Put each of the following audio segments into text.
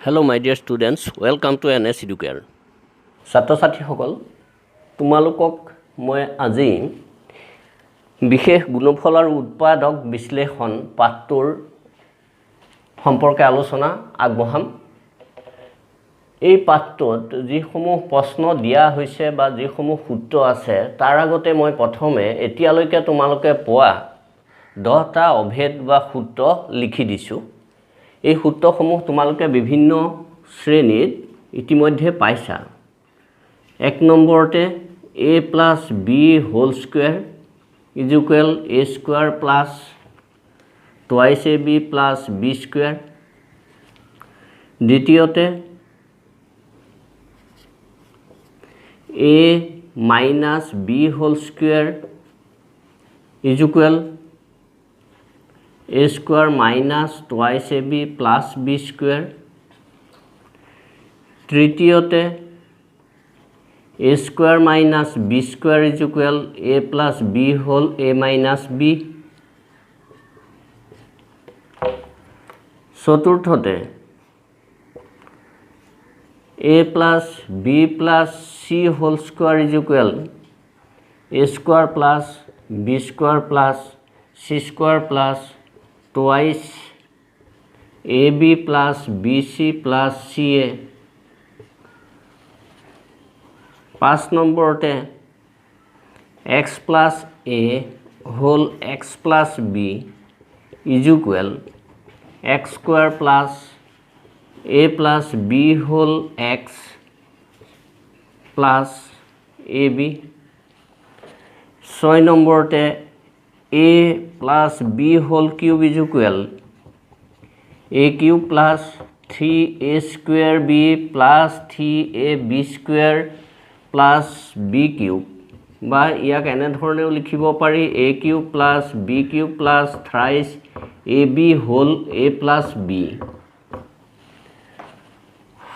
Hello my dear students, welcome to NS Educare. ছাত্ৰ-ছাত্ৰীসকল তোমালোকক মই আজি বিশেষ গুণফল আৰু উৎপাদক বিশ্লেষণ পাঠটোৰ সম্পৰ্কে আলোচনা আগবঢ়াম। এই পাঠটোত যিসমূহ প্ৰশ্ন দিয়া হৈছে বা যিসমূহ সূত্ৰ আছে তাৰ আগতে মই প্ৰথমে এতিয়ালৈকে তোমালোকে পোৱা 10টা অভেদ বা সূত্ৰ লিখি দিছোঁ। এই সূত্ৰসমূহ তোমালোকে বিভিন্ন শ্ৰেণীত ইতিমধ্যে পাইছা। 1 নম্বৰতে a plus b whole square is equal a square plus twice ab plus b square। দ্বিতীয়তে a minus b whole square is equal a square minus twice ab plus b square। তৃতীয়তে a square minus b square is equal a plus b whole a minus b। চতুৰ্থতে a plus b plus c whole square is equal a square plus b square plus c square plus twice ab plus bc plus ca। 5 নম্বৰতে x plus a whole x plus b is equal x square plus a plus b whole x plus ab। 6 নম্বৰতে a plus b whole cube is equal a cube plus 3a square b plus 3ab square plus b cube বা ইয়াক এনেধৰণেও লিখিব পাৰি a cube plus b cube plus thrice ab whole a plus b।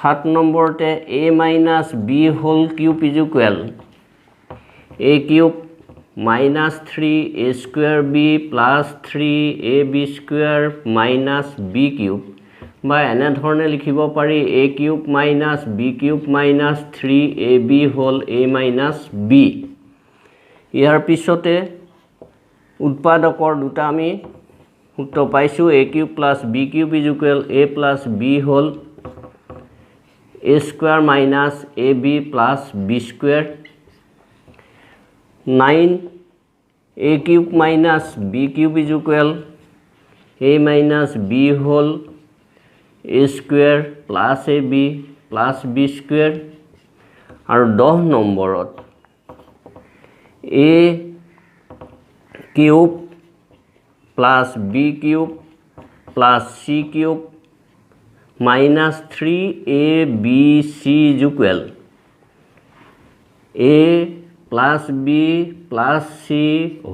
7 নম্বৰতে a minus b whole cube is equal a cube minus 3a square b plus 3ab square minus b cube বা এনেধৰণে লিখিব পাৰি a cube minus b cube minus 3ab whole a minus b। ইয়াৰ পিছতে উৎপাদকৰ দুটা আমি সূত্ৰ পাইছোঁ a cube plus b cube is equal a plus b whole a square minus ab plus b square। 9 a cube minus b cube is equal a minus b whole a square plus ab plus b square। আৰু 10 নম্বৰত a cube plus b cube plus c cube minus 3abc is equal a plus b plus c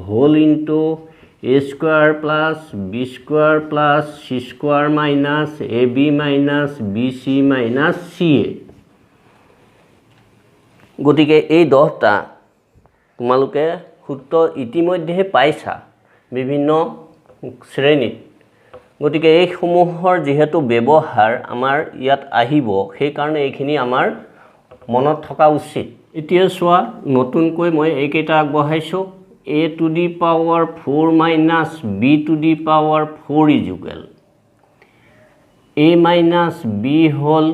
whole into a square plus b square plus c square minus ab minus bc minus ca। গতিকে এই 10টা তোমালোকে সূত্ৰ ইতিমধ্যে পাইছা বিভিন্ন শ্ৰেণীত। গতিকে এই সমূহৰ যেহেতু ব্যৱহাৰ আমাৰ ইয়াত আহিব সেইকাৰণে এইখিনি আমাৰ মনত থকা উচিত। এতিয়া চোৱা নতুনকৈ মই এইকেইটা আগবঢ়াইছোঁ a to the power 4 minus b to the power 4 is equal a minus b whole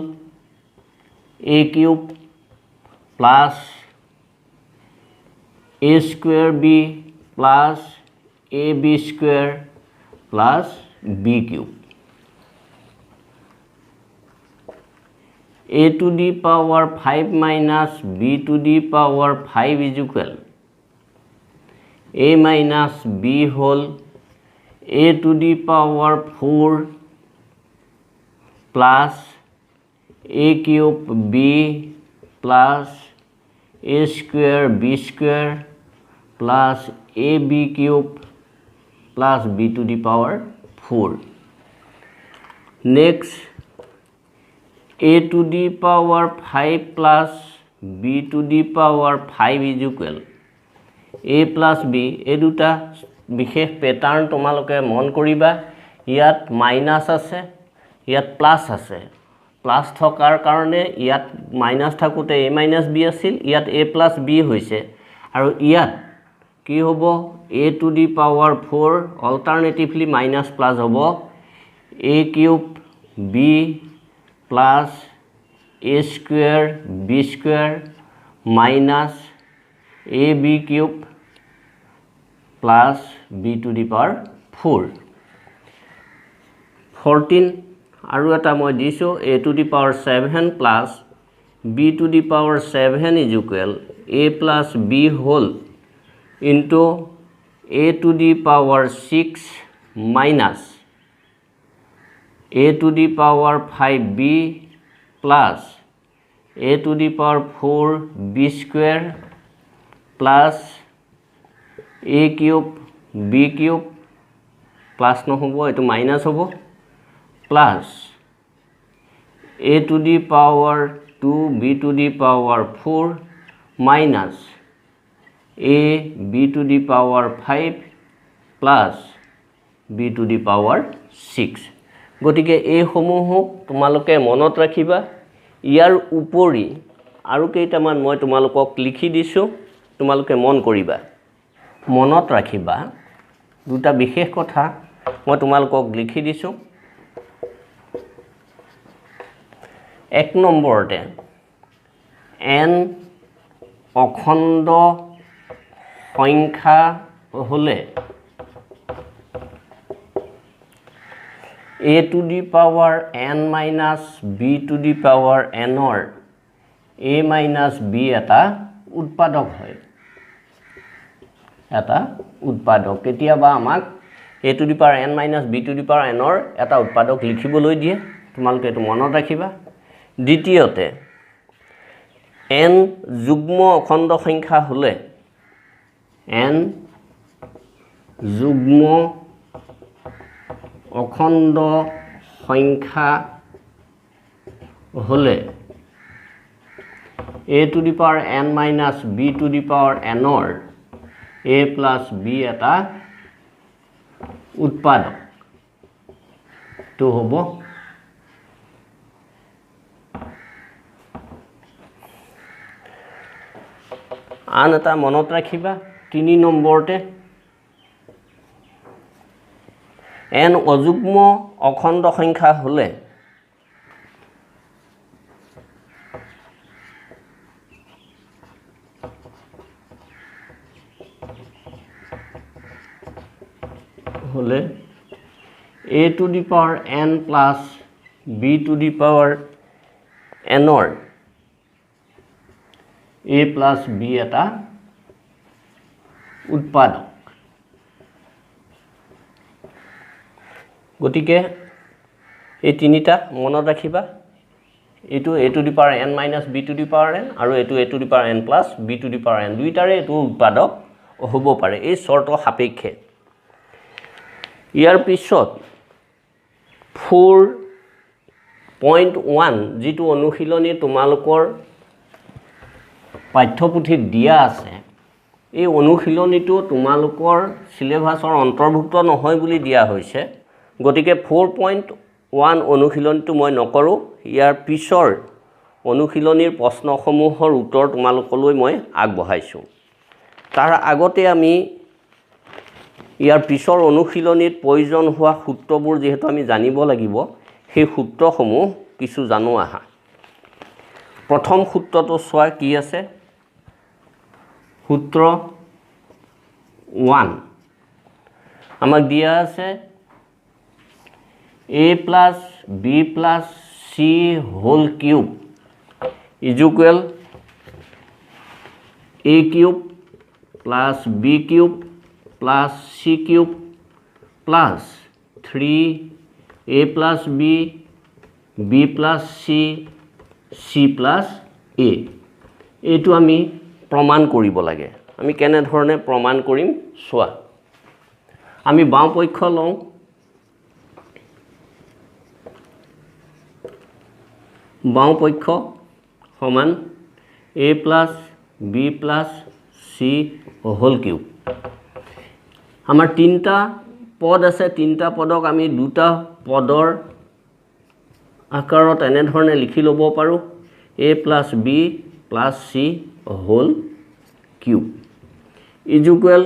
a cube plus a square b plus ab square plus b cube। a to the power 5 minus b to the power 5 is equal a minus b whole a to the power 4 plus a cube b plus a square b square plus ab cube plus b to the power 4। Next a to the power 5 plus b to the power 5 is equal a plus b। এই দুটা বিশেষ প্যাটাৰ্ণ তোমালোকে মন কৰিবা। ইয়াত minus আছে ইয়াত plus আছে প্লাছ থকাৰ কাৰণে ইয়াত মাইনাছ থাকোঁতে a মাইনাছ b আছিল, ইয়াত a প্লাছ b হৈছে, আৰু ইয়াত কি হ'ব a to the power 4 alternatively minus plus হ'ব a cube b plus a square b square minus a b cube plus b to the power 4 14 আৰু এটা মই দিছোঁ a to the power 7 plus b to the power 7 is equal a plus b whole into a to the power 6 minus a to the power 5b plus a to the power 4b square plus a cube b cube plus নহ'ব, এইটো minus হ'ব, plus a to the power 2 b to the power 4 minus a b to the power 5 plus b to the power 6। গতিকে এইসমূহক তোমালোকে মনত ৰাখিবা। ইয়াৰ উপৰি আৰু কেইটামান মই তোমালোকক লিখি দিছোঁ, তোমালোকে মন কৰিবা। মনত ৰাখিবা দুটা বিশেষ কথা মই তোমালোকক লিখি দিছোঁ। এক নম্বৰতে n অখণ্ড সংখ্যা হ'লে a to the power n minus b to the power nৰ a মাইনাছ b এটা উৎপাদক হয়, এটা উৎপাদক। কেতিয়াবা আমাক a to the power n minus b to the power nৰ এটা উৎপাদক লিখিবলৈ দিয়ে, তোমালোকে এইটো মনত ৰাখিবা। দ্বিতীয়তে n যুগ্ম অখণ্ড সংখ্যা হ'লে n যুগ্ম অখণ্ড সংখ্যা হ'লে a to the power n minus b to the power nৰ a প্লাছ b এটা উৎপাদক তো হ'ব। আন এটা মনত ৰাখিবা, 3 নম্বৰতে n অযুগ্ম অখণ্ড সংখ্যা হ'লে a to the power n plus b to the power nৰ a প্লাছ b এটা উৎপাদক। গতিকে এই তিনিটা মনত ৰাখিবা। এইটো a to the power n minus b to the power n আৰু এইটো a to the power n plus b to the power n, দুইটাৰে এইটো উৎপাদক হ'ব পাৰে এই চৰ্ত সাপেক্ষে। ইয়াৰ পিছত 4.1 যিটো অনুশীলনী তোমালোকৰ পাঠ্যপুথিত দিয়া আছে, এই অনুশীলনীটো তোমালোকৰ সিলেবাছৰ অন্তৰ্ভুক্ত নহয় বুলি দিয়া হৈছে। গতিকে 4.1 অনুশীলনীটো মই নকৰোঁ, ইয়াৰ পিছৰ অনুশীলনীৰ প্ৰশ্নসমূহৰ উত্তৰ তোমালোকলৈ মই আগবঢ়াইছোঁ। তাৰ আগতে আমি ইয়াৰ পিছৰ অনুশীলনীত প্ৰয়োজন হোৱা সূত্ৰবোৰ যিহেতু আমি জানিব লাগিব, সেই সূত্ৰসমূহ কিছু জানো আহা। প্ৰথম সূত্ৰটো চোৱা কি আছে। সূত্ৰ 1 আমাক দিয়া আছে a plus b plus c whole cube is equal a cube plus b cube plus c cube plus 3a plus b b plus c c plus a। এইটো আমি প্ৰমাণ কৰিব লাগে। আমি কেনেধৰণে প্ৰমাণ কৰিম চোৱা। আমি বাওঁ পক্ষ লওঁ, বাওঁ পক্ষ সমান a plus b plus c whole cube. আমাৰ তিনিটা পদ আছে, তিনিটা পদক আমি দুটা পদৰ আকাৰত এনেধৰণে লিখি ল'ব পাৰোঁ a plus b plus c whole cube is equal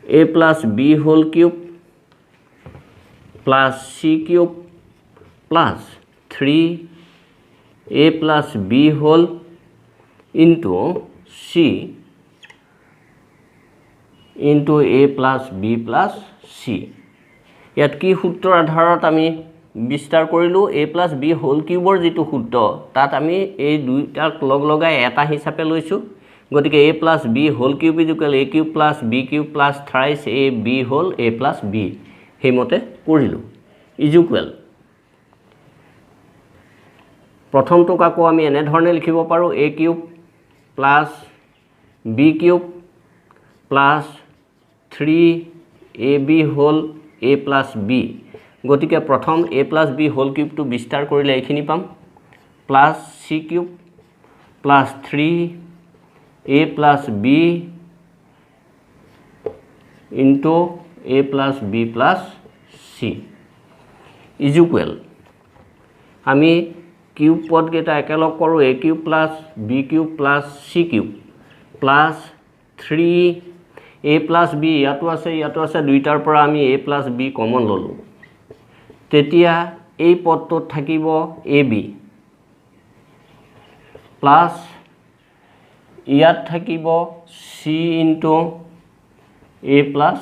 a plus b whole cube plus c cube plus 3a plus b whole into c into a plus b plus c. ইয়াত কি সূত্ৰৰ আধাৰত আমি বিস্তাৰ কৰিলোঁ a plus b whole cube যিটো সূত্ৰ তাত আমি এই দুইটাক লগাই এটা হিচাপে লৈছোঁ গতিকে a plus b whole cube is equal a cube plus b cube plus thrice a b whole a plus b সেইমতে কৰিলোঁ is equal প্ৰথমটোক আকৌ আমি এনেধৰণে লিখিব পাৰোঁ a cube plus b cube plus 3ab whole a plus b গতিকে প্ৰথম a plus b whole cube to বিস্তাৰ কৰিলে এইখিনি পাম plus c cube plus 3a plus b into a plus b plus c is equal আমি cube পদ কেইটা একেলগ কৰোঁ a cube plus b cube plus c cube plus 3a plus b ইয়াতো আছে দুইটাৰ পৰা আমি a plus b কমন ললোঁ তেতিয়া এই পদটোত থাকিব ab প্লাস ইয়াত থাকিব c into a plus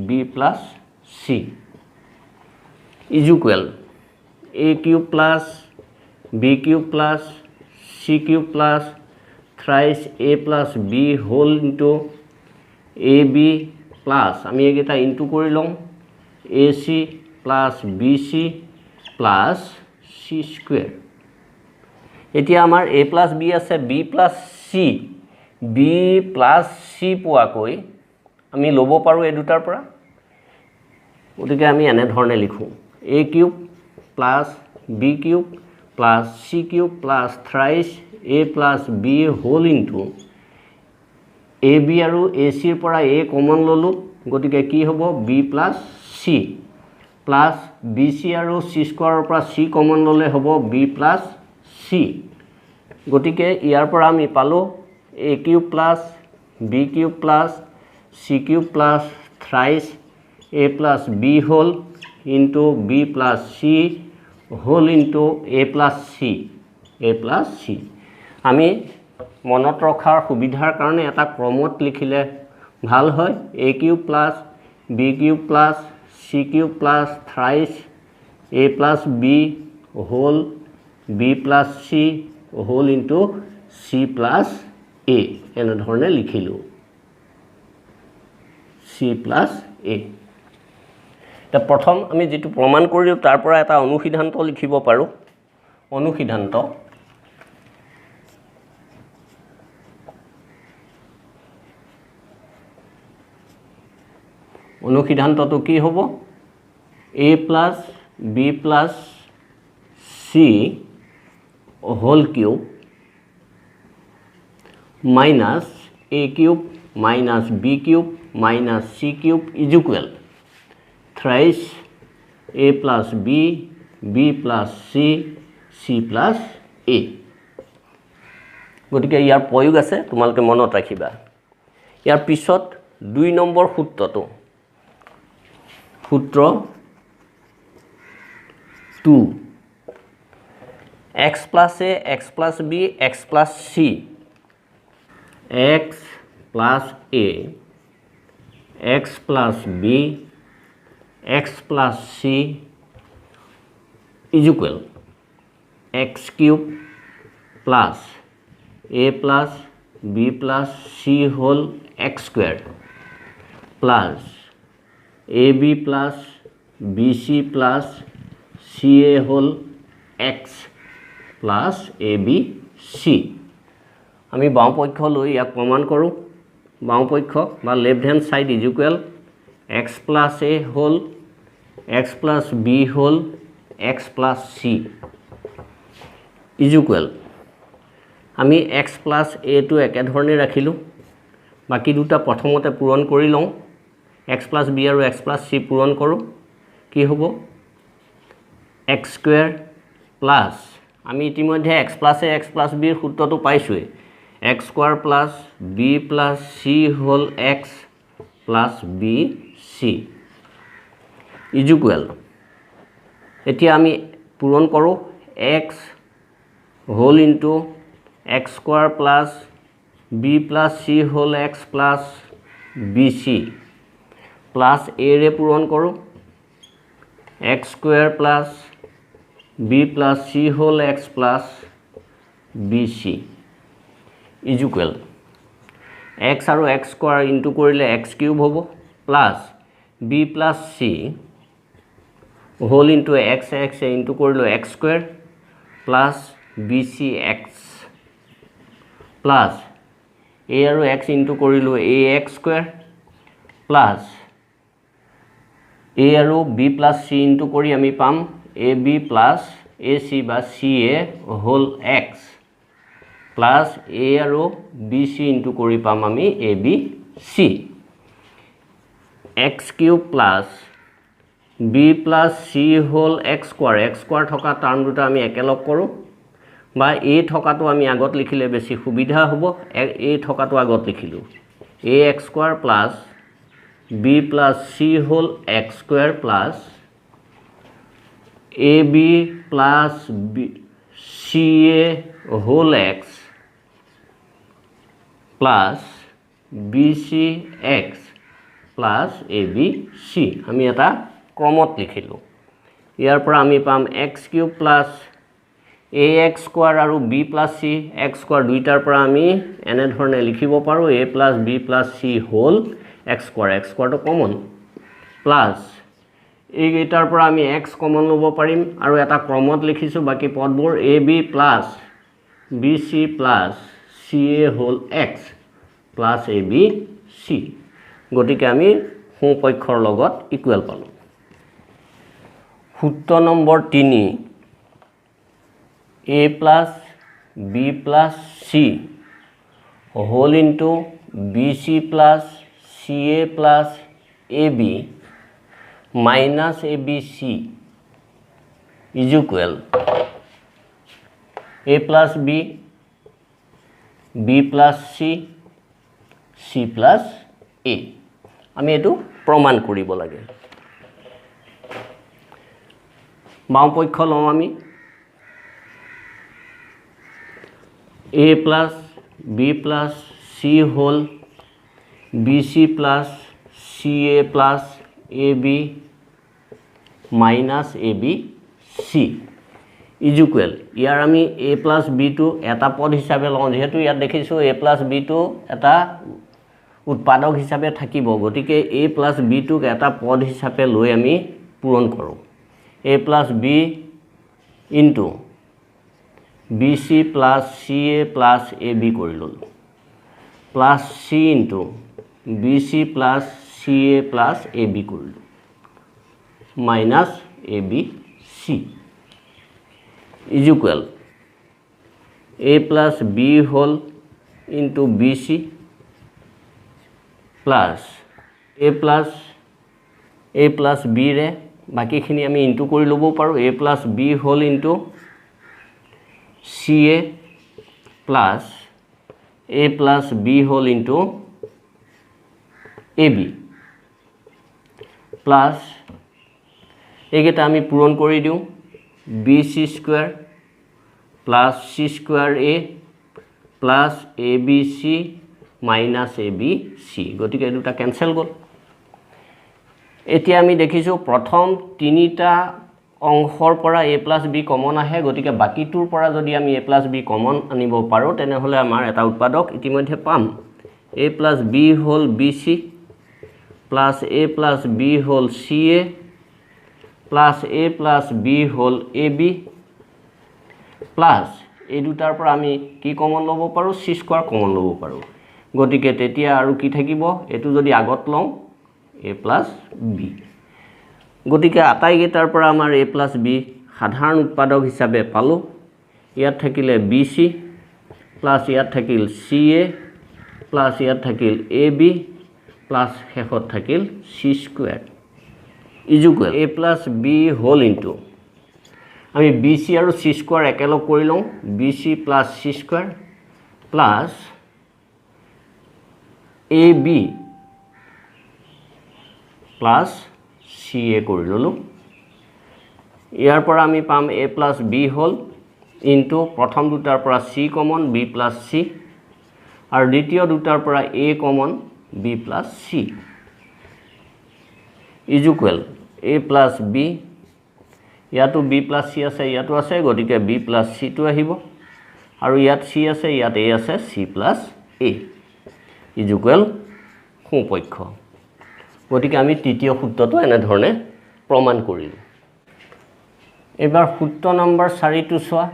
b plus c is equal a cube plus b cube plus c cube plus thrice a plus b whole into ab plus আমি এটা into কৰি লম ac plus bc plus c square এতিয়া আমাৰ a plus b আছে b plus c b plus c পোৱাকৈ আমি ল'ব পাৰোঁ এই দুটাৰ পৰা গতিকে আমি এনে ধৰণে লিখোঁ a cube plus b cube plus c cube plus thrice a plus b whole into ab আৰু ac ৰ পৰা a কমন ললোঁ গতিকে কি হ'ব b plus c plus bc আৰু c স্কয়াৰৰ পৰা c কমন ললে হ'ব b plus c গতিকে ইয়াৰ পৰা আমি পালো a cube plus b cube plus c cube plus thrice a plus b whole into b plus c whole into a plus c আমি মনত ৰখাৰ সুবিধাৰ কাৰণে এটা ক্ৰমত লিখিলে ভাল হয় a cube plus b cube plus c cube plus thrice a plus b whole b plus c whole into c plus a এনে ধৰণে লিখিলোঁ c plus a তা প্ৰথম আমি যেটো প্ৰমাণ কৰিলোঁ তাৰ পৰা এটা অনুসিদ্ধান্ত লিখিব পাৰোঁ অনুসিদ্ধান্তটো কি হ'ব a plus b plus c whole cube minus a cube minus b cube minus c cube is equal thrice a plus b b plus c c plus a গতিকে ইয়াৰ প্ৰয়োগ আছে তোমালোকে মনত ৰাখিবা ইয়াৰ পিছত 2 নম্বৰ সূত্ৰটো সূত্ৰ 2 x plus a x plus b x plus c x plus a x plus b x plus c is equal x cube plus a plus b plus c whole x squared plus ab plus bc plus ca whole x plus abc আমি বাম পক্ষ লৈ ইয়াক প্ৰমাণ কৰোঁ বাম পক্ষ বা left hand side is equal x plus a whole x plus b whole x plus c is equal আমি x plus a to একে ধৰণে ৰাখিলোঁ বাকি দুটা প্ৰথমতে পূৰণ কৰি লওঁ x plus b আৰু x plus c পূৰণ কৰোঁ কি হ'ব এক্স স্কুৱেৰ প্লাছ আমি ইতিমধ্যে এক্স প্লাছ বিৰ সূত্ৰটো পাইছোঁৱেই x square plus b plus c whole x plus b c is equal এতিয়া আমি পূৰণ কৰোঁ x whole into x square plus b plus c whole x plus b c plus এৰে পূৰণ কৰোঁ x square plus b plus c whole x plus b c is equal x আৰু x square into কৰিলে x cube হ'ব plus b plus c whole into x x into কৰিলোঁ x square plus b c x plus a আৰু x into কৰিলোঁ a x square plus a আৰু b plus c into কৰি আমি পাম a b plus a c বা c a whole x plus a আৰু b c into কৰি পাম আমি a b c x cube plus b plus c whole x square থকা টাৰ্ম দুটা আমি একেলগ কৰোঁ বা এ থকাটো আমি আগত লিখিলে বেছি সুবিধা হ'ব এ থকাটো আগত লিখিলোঁ a x square plus b plus c whole x square plus a b plus b c a whole x plus b c x plus a b c আমি এটা ক্ৰমত লিখিলোঁ ইয়াৰ পৰা আমি পাম x cube plus a x square আৰু b plus c x square দুইটাৰ পৰা আমি এনেধৰণে লিখিব পাৰোঁ a plus b plus c whole x স্কুৱাৰটো কমন প্লাছ এইকেইটাৰ পৰা আমি এক্স কমন ল'ব পাৰিম আৰু এটা ক্ৰমত লিখিছোঁ বাকী পদবোৰ a b plus b c plus c a whole x plus a b c গতিকে আমি সোঁপক্ষৰ লগত ইকুৱেল পালোঁ সূত্ৰ number 3 a plus b plus c whole into b c plus c a plus a b minus a b c is equal a plus b b plus c c plus a আমি এইটো প্ৰমাণ কৰিব লাগে বাওঁপক্ষ লওঁ আমি a plus b plus c whole b c plus c a plus a b minus a b c is equal ইয়াৰ আমি এ প্লাছ বিটো এটা পদ হিচাপে লওঁ যিহেতু ইয়াত দেখিছোঁ এ প্লাছ বিটো এটা উৎপাদক হিচাপে থাকিব গতিকে এ প্লাছ বিটোক এটা পদ হিচাপে লৈ আমি পূৰণ কৰোঁ a plus b into b c plus c a plus a b কৰি ল'লোঁ plus c into b c plus c a plus a b কৰিলোঁ minus a b c is equal a plus b whole into b c plus a plus বিৰে বাকীখিনি আমি into কৰি ল'ব পাৰোঁ a plus b whole into c a plus a plus b whole into a b plus এইকেইটা আমি পূৰণ কৰি দিওঁ b c square plus c square a plus a b c minus a b c গতিকে এই দুটা cancel গ'ল এতিয়া আমি দেখিছোঁ প্ৰথম তিনিটা অংশৰ পৰা এ প্লাছ বি কমন আহে গতিকে বাকীটোৰ পৰা যদি আমি এ প্লাছ বি কমন আনিব পাৰোঁ তেনেহ'লে আমাৰ এটা উৎপাদক ইতিমধ্যে পাম a plus b whole b c plus a plus b whole c a plus a plus b whole a b plus এই দুটাৰ পৰা আমি কি কমন ল'ব পাৰোঁ চি স্কুৱাৰ কমন ল'ব পাৰোঁ গতিকে তেতিয়া আৰু কি থাকিব এইটো যদি আগত লওঁ এ প্লাছ বি গতিকে আটাইকেইটাৰ পৰা আমাৰ এ প্লাছ বি সাধাৰণ উৎপাদক হিচাপে পালোঁ ইয়াত থাকিলে বি চি প্লাছ ইয়াত থাকিল চি এ প্লাছ ইয়াত থাকিল এ বি প্লাছ শেষত থাকিল c square is equal a plus b whole into আমি বি চি আৰু চি স্কোৱাৰ একেলগ কৰি লওঁ b c plus c square plus a b plus c a কৰি ল'লোঁ ইয়াৰ পৰা আমি পাম এ প্লাছ বি হ'ল ইনটু প্ৰথম দুটাৰ পৰা c common b plus c আৰু দ্বিতীয় দুটাৰ পৰা a common b plus c is equal a plus b ইয়াতো বি প্লাছ চি আছে ইয়াতো আছে গতিকে বি প্লাছ চিটো আহিব আৰু ইয়াত চি আছে ইয়াত এ আছে c plus a is equal সোঁপক্ষ গতিকে আমি তৃতীয় সূত্ৰটো এনেধৰণে প্ৰমাণ কৰিলোঁ এবাৰ সূত্ৰ নম্বৰ 4টো চোৱা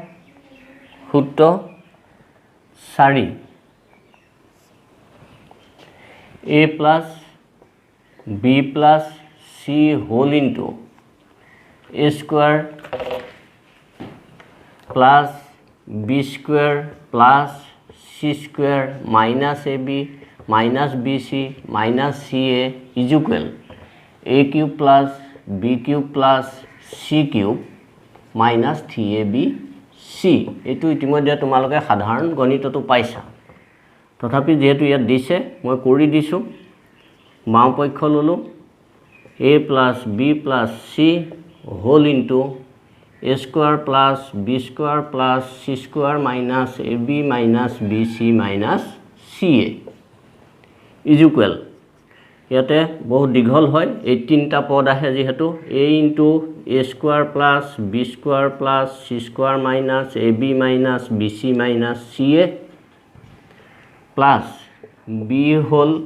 সূত্ৰ 4 a plus b plus c whole into a square plus b square plus c square minus ab minus bc minus ca is equal a cube plus b cube plus c cube minus 3abc এইটো ইতিমধ্যে তোমালোকে সাধাৰণ গণিতটো পাইছা তথাপি যেহেতু ইয়াত দিছে মই কৰি দিছো বামপক্ষ ললো a plus b plus c whole into a square plus b square plus c square minus ab minus bc minus ca is equal ইয়াতে বহুত দীঘল হয় এই তিনটা পদ আহে যেহেতু a into a square plus b square plus c square minus ab minus bc minus ca plus b whole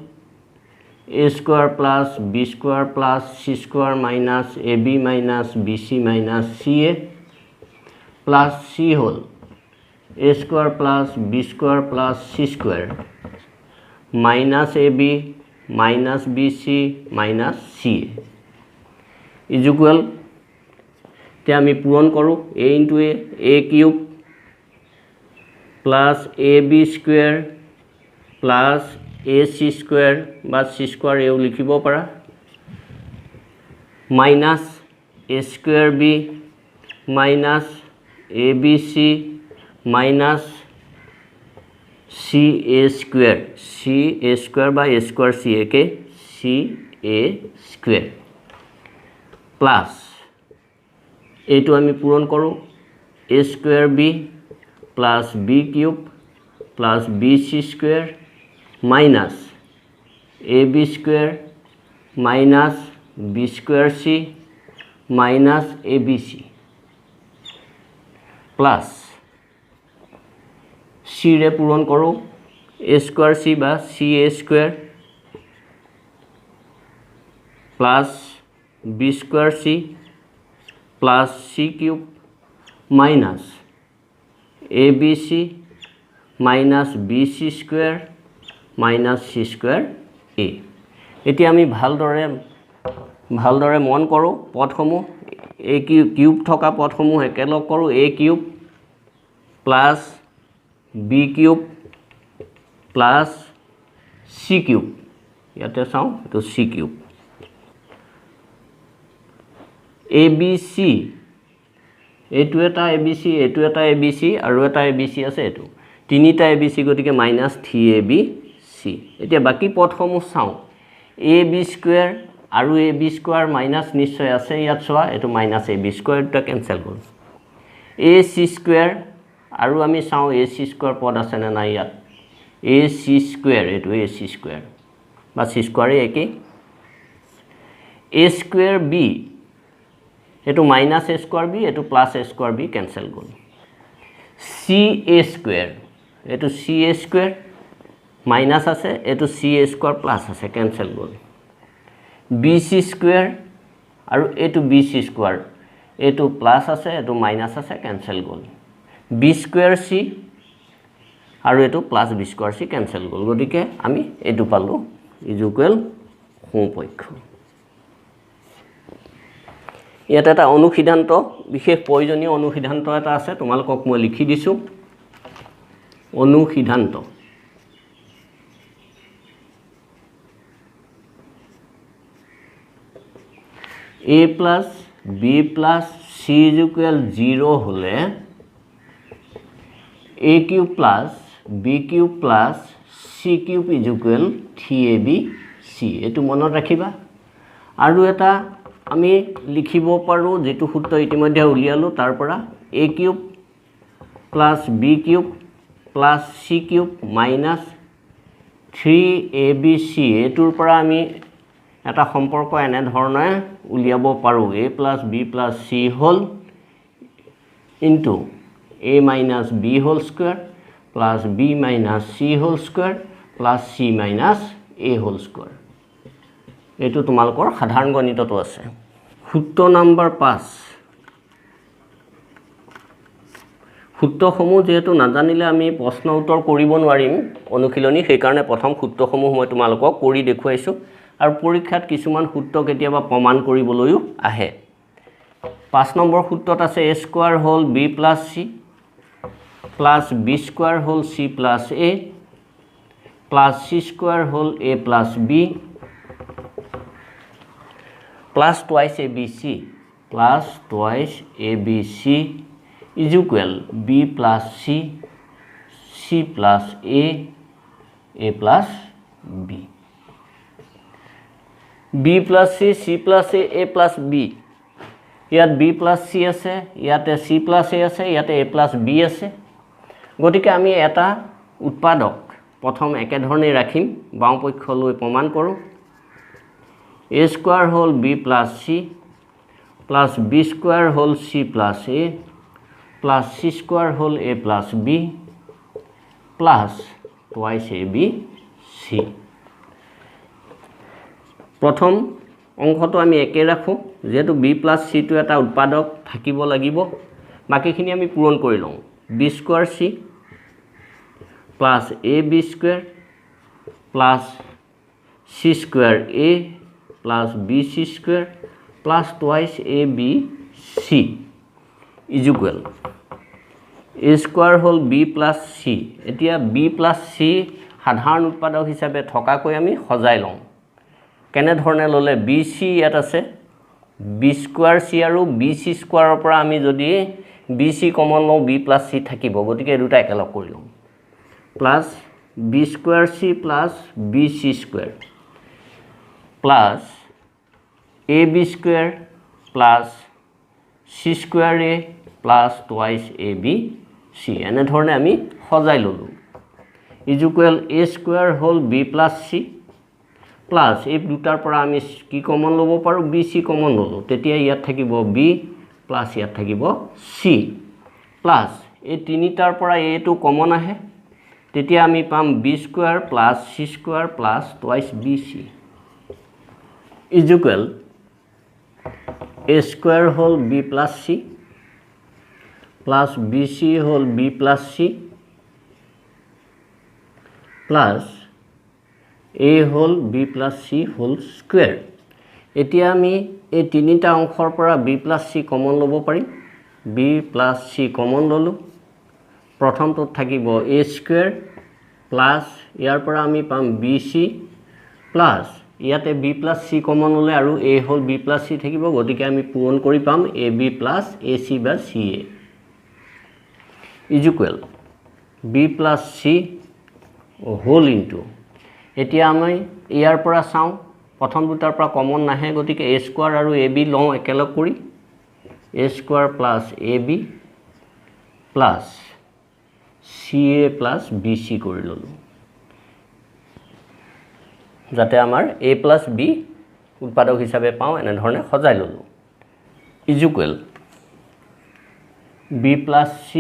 a square plus b square plus c square minus ab minus bc minus ca plus c whole a square plus b square plus c square minus ab minus bc minus ca is equal তে আমি পূৰণ কৰোঁ a into a cube plus ab square plus ac square বা c square এও লিখিব পাৰা minus a square b minus abc minus ca square বা a square ca K ca square plus এইটো আমি পূৰণ কৰোঁ a square b plus b cube plus bc square minus ab square minus b square c minus abc plus c ৰে পূৰণ কৰোঁ a square c বা ca square plus b square c plus c cube minus abc minus bc square minus c square a এতিয়া আমি ভালদৰে মন কৰোঁ পদসমূহ a cube থকা পদসমূহ একেলগ কৰোঁ a cube plus b cube plus c cube ইয়াতে চাওঁ এটো c কিউব abc এইটো এটা abc এইটো এটা abc আৰু এটা abc আছে এটো তিনিটা abc গতিকে minus 3abc এতিয়া বাকি পদসমূহ চাওঁ ab স্কয়াৰ আৰু ab স্কয়াৰ মাইনাস নিশ্চয় আছে ইয়াত চোৱা এটো minus ab স্কয়াৰটা কেনসেল হ'ল ac স্কয়াৰ আৰু আমি চাওঁ ac স্কয়াৰ পদ আছে না নাই ইয়াত ac স্কয়াৰ এটো ac স্কয়াৰ বা c স্কয়াৰ একে a স্কয়াৰ b এটো minus a square b এটো plus a square b cancel গল ca square এটো ca square minus আছে এটো ca square plus আছে cancel গল bc square আৰু এটো bc square এটো plus আছে এটো minus আছে cancel গল b square c আৰু এটো plus b square c cancel গল গতিকে আমি এটো পালো is equal সোঁপক্ষ ইয়াত এটা অনুসিদ্ধান্ত বিশেষ প্ৰয়োজনীয় অনুসিদ্ধান্ত এটা আছে তোমালোকক মই লিখি দিছো অনুসিদ্ধান্ত a plus b plus c c = 0 হলে a³ plus b³ plus c³ = 3abc এটো মনত ৰাখিবা আৰু এটা আমি লিখিব পাৰো যেটো সূত্ৰ ইতিমধ্যে উলিয়ালো তাৰ পৰা a³ plus b³ plus c³ minus 3abc এটোৰ পৰা আমি এটা সম্পৰ্ক এনে ধৰণে উলিয়াব পাৰো a plus b plus c whole into a minus b whole square plus b minus c whole square plus c minus a whole square এটো তোমালোকৰ সাধাৰণ গণিতটো আছে সূত্ৰ নম্বৰ 5 সূত্ৰসমূহ যেহেতু নাজানিলে আমি প্ৰশ্ন উত্তৰ কৰিব নোৱাৰিম অনুশীলনী সেই কাৰণে প্ৰথম সূত্ৰসমূহ মই তোমালোকক কৰি দেখুৱাইছো আৰু পৰীক্ষাত কিছুমান সূত্ৰ কেতিয়াবা প্ৰমাণ কৰিবলৈও আহে 5 নম্বৰ সূত্ৰত আছে a square whole b plus c plus b square whole c plus a plus c square whole a plus b plus twice abc plus twice abc is equal b plus c c plus a plus b b plus c c plus a plus b ইয়াত b plus c আছে ইয়াতে c plus a আছে ইয়াতে a plus b আছে গতিকে আমি এটা উৎপাদক প্ৰথম একে ধৰণে ৰাখিম বাও পক্ষলৈ প্ৰমাণ কৰো a square whole b plus c plus b square whole c plus a plus c square whole a plus b plus twice ab c প্ৰথম অংকটো আমি একে ৰাখো যেহেতু b plus c টো এটা উৎপাদক থাকিব লাগিব বাকিখিনি আমি পূৰণ কৰি লওঁ b square c plus ab square plus c square a plus bc square plus twice abc is equal a square whole b plus c এতিয়া b plus c সাধাৰণ উৎপাদক হিচাপে থকাকৈ আমি সজাই লওঁ কেনে ধৰণে ললে bc ইয়াত আছে b square c আৰু bc square ৰ পৰা আমি যদি bc কমন লওঁ b plus c থাকিব গতিকে দুটা একেলগ কৰি লওঁ plus b square c plus bc square plus ab square plus c square a plus twice ab c এনে ধৰণে আমি সজাই ললো is equal a square whole b plus c plus এই দুটাৰ পৰা আমি কি কমন লব পাৰো bc কমন ললো তেতিয়া ইয়াত থাকিব b plus ইয়াত থাকিব c plus এই তিনিটাৰ পৰা a টো কমন আহে তেতিয়া আমি পাম b square plus c square plus twice bc is equal a square whole b plus c plus bc whole b plus c plus a whole b plus c whole square এতিয়া আমি এই তিনিটা অংশৰ পৰা b plus c কমন লব পাৰিম b plus c common ললো প্ৰথমটো থাকিব a square plus ইয়াৰ পৰা আমি পাম bc plus ইয়াতে b plus c কমন ললে আৰু a whole b plus c থাকিব গতিকে আমি পূৰণ কৰি পাম ab plus ac বা ca is equal b plus c whole into এতিয়া আমি ইয়াৰ পৰা চাও প্ৰথম দুটাৰ পৰা কমন নাহে গতিকে a square আৰু ab লওঁ একেলগ কৰি a square plus ab plus ca plus bc কৰি ললো যাতে আমাৰ a plus b উৎপাদক হিচাপে পাও এনে ধৰণে সজাই ললো is equal b plus c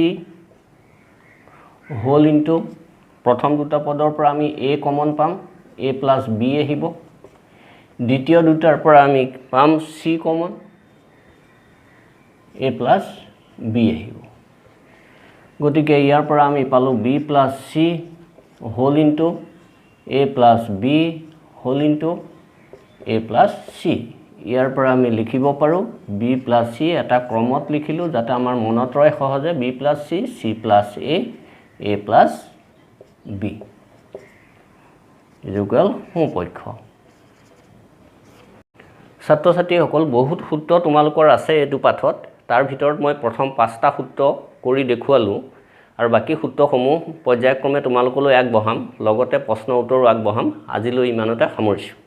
whole into প্ৰথম দুটা পদৰ পৰা আমি a কমন পাম a plus b আহিব দ্বিতীয় দুটাৰ পৰা আমি পাম c common a plus b আহিব গতিকে ইয়াৰ পৰা আমি পালো b plus c whole into a plus b whole into a plus c ইয়াৰ পৰা আমি লিখিব পাৰো b plus c এটা ক্ৰমত লিখিলো যাতে আমাৰ মনত ৰয় সহজে b plus c c plus a plus b equal সমপক্ষ ছাত্ৰ ছাত্ৰী সকল বহুত সূত্ৰ তোমালোকৰ আছে এটো পাঠত তাৰ ভিতৰত মই প্ৰথম 5টা সূত্ৰ কৰি দেখুৱালোঁ আৰু বাকী সূত্ৰসমূহ পৰ্যায়ক্ৰমে তোমালোকলৈ আগবঢ়াম, লগতে প্ৰশ্ন উত্তৰো আগবঢ়াম। আজিলৈ ইমানতে সামৰিছোঁ।